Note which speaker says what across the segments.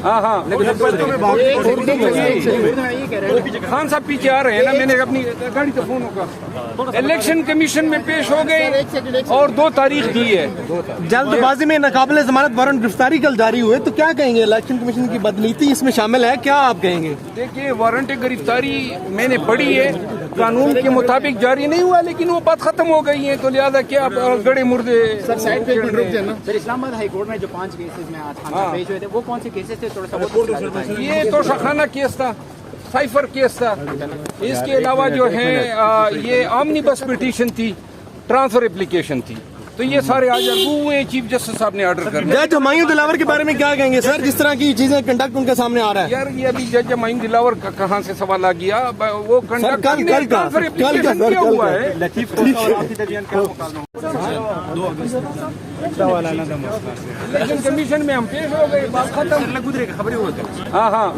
Speaker 1: हाँ हाँ, खान साहब पीछे आ रहे हैं ना, मैंने अपनी गाड़ी तो फोन होगा। इलेक्शन कमीशन में पेश हो गए और 2 तारीख दी है।
Speaker 2: जल्दबाजी में नाकाबिले जमानत वारंट गिरफ्तारी कल जारी हुए, तो क्या कहेंगे? इलेक्शन कमीशन की बदनीति इसमें शामिल है, क्या आप कहेंगे?
Speaker 1: देखिए, वारंट गिरफ्तारी मैंने पढ़ी है, कानून के मुताबिक जारी नहीं हुआ, लेकिन वो बात खत्म हो गई है, तो लिहाजा क्या गड़े मुर्दे।
Speaker 3: सर साइड पे रुक जाए ना। सर, इस्लामाबाद हाई कोर्ट में जो 5 केसेस में आज खाना पेश हुए थे, वो कौन से केसेस थे? थोड़ा सा
Speaker 1: ये तो शखाना केस था, साइफर केस था। इसके अलावा जो है ये ऑमनिबस पिटीशन थी, ट्रांसफर एप्लीकेशन थी। तो ये सारे आज हुए, चीफ जस्टिस साहब ने ऑर्डर कर दिया।
Speaker 2: जज हुमायूं दिलावर के बारे में क्या कहेंगे सर, जिस तरह की चीजें कंडक्ट उनके सामने आ रहा है?
Speaker 1: यार, ये अभी जज हुमायूं दिलावर कहाँ से सवाल आ गया? वो कंडक्ट
Speaker 2: कल
Speaker 1: हुआ है। इलेक्शन कमीशन में हम पेश हो गए, बात खत्म। खबरें होते। हाँ हाँ,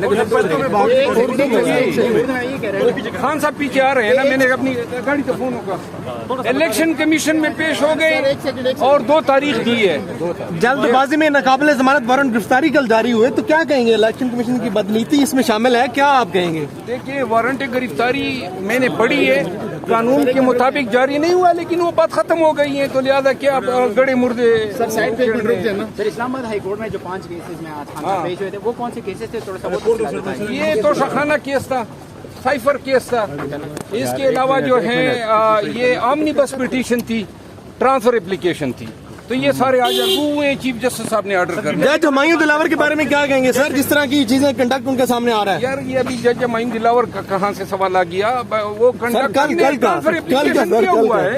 Speaker 1: खान साहब पीछे आ रहे हैं ना, मैंने अपनी गाड़ी तो फोन होगा। इलेक्शन कमीशन में पेश हो गए और 2 तारीख दी है।
Speaker 2: जल्दबाजी में नाकाबिले जमानत वारंट गिरफ्तारी कल जारी हुए, तो क्या कहेंगे? इलेक्शन कमीशन की बदनीति इसमें शामिल है, क्या आप कहेंगे?
Speaker 1: देखिए, वारंट गिरफ्तारी मैंने पढ़ी है, कानून के मुताबिक जारी नहीं हुआ, लेकिन वो बात खत्म हो गई है, तो लिहाजा क्या गड़े मुर्दे।
Speaker 3: सर साइड पे रुक जाए ना। सर, इस्लामाबाद हाई कोर्ट में जो 5 केसेस में आज खाना पेश हुए थे, वो कौन से केसेस थे? थोड़ा सा
Speaker 1: ये तो शखाना केस था, साइफर केस था। इसके अलावा जो है ये ऑमनिबस पिटीशन थी, ट्रांसफर एप्लीकेशन थी। तो ये सारे आज हुए, चीफ जस्टिस साहब ने ऑर्डर कर दिया।
Speaker 2: जज हुमायूं दिलावर के बारे में क्या कहेंगे सर, जिस तरह की चीजें कंडक्ट उनके सामने आ रहा है?
Speaker 1: यार, ये अभी जज हुमायूं दिलावर कहाँ से सवाल आ गया? वो कंडक्ट हुआ है।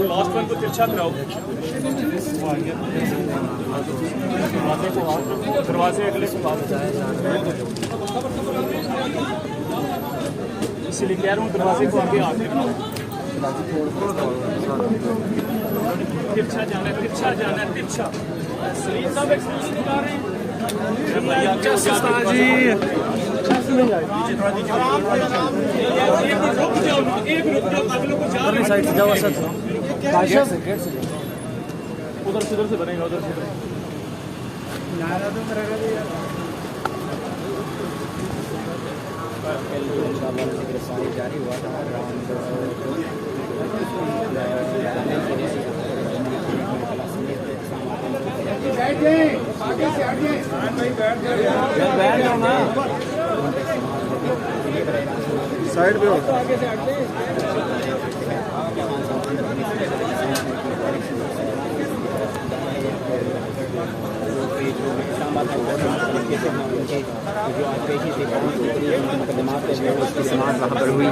Speaker 4: लास्ट वन को तिरछा कराओ, दरवाजे अगले से इसीलिए कह रहा हूँ दरवाजे को आगे आके तिरछा जाना है, तिरछा जाना है, तिरछा। सलीम साहब एक्सप्रेशन दिखा रहे हैं जी।
Speaker 3: उधर साइड से जाओ सर,
Speaker 4: उधर से बनेगा, उधर से
Speaker 3: जारी हुआ था।
Speaker 2: साइड पे हो।
Speaker 3: जो आज पेशी थी मुकदमात उसकी समाअत वहाँ पर हुई।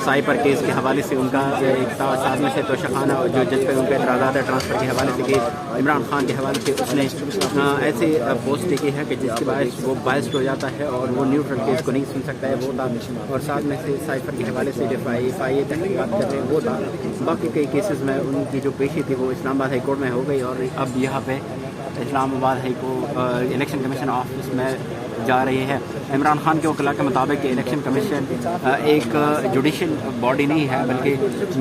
Speaker 3: साइपर केस के हवाले से उनका एक साथ में से तो शखाना जो जज पे उनके एतराज़ात है ट्रांसफ़र के हवाले से कि इमरान खान के हवाले से उसने ऐसे पोस्ट की है कि जिसके बायस वो बायस्ड हो जाता है और वो न्यूट्रल केस को नहीं सुन सकता है, वो था। और साथ में से साइपर के हवाले से जो FIA तहकीक़ात कर रहे हैं वो था। बाकी कई केसेस में उनकी जो पेशी थी वो इस्लामाबाद हाई कोर्ट में हो गई और अब यहाँ पे Islamabad high court election commission office में जा रही है। इमरान खान के वकील के मुताबिक इलेक्शन कमीशन एक जुडिशल बॉडी नहीं है, बल्कि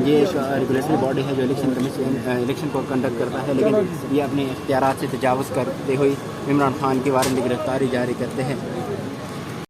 Speaker 3: ये एक रेगुलेटरी बॉडी है जो इलेक्शन को कंडक्ट करता है, लेकिन ये अपने इख्तियारात से तजावुज़ करते हुए इमरान खान की वारंट गिरफ्तारी जारी करते हैं।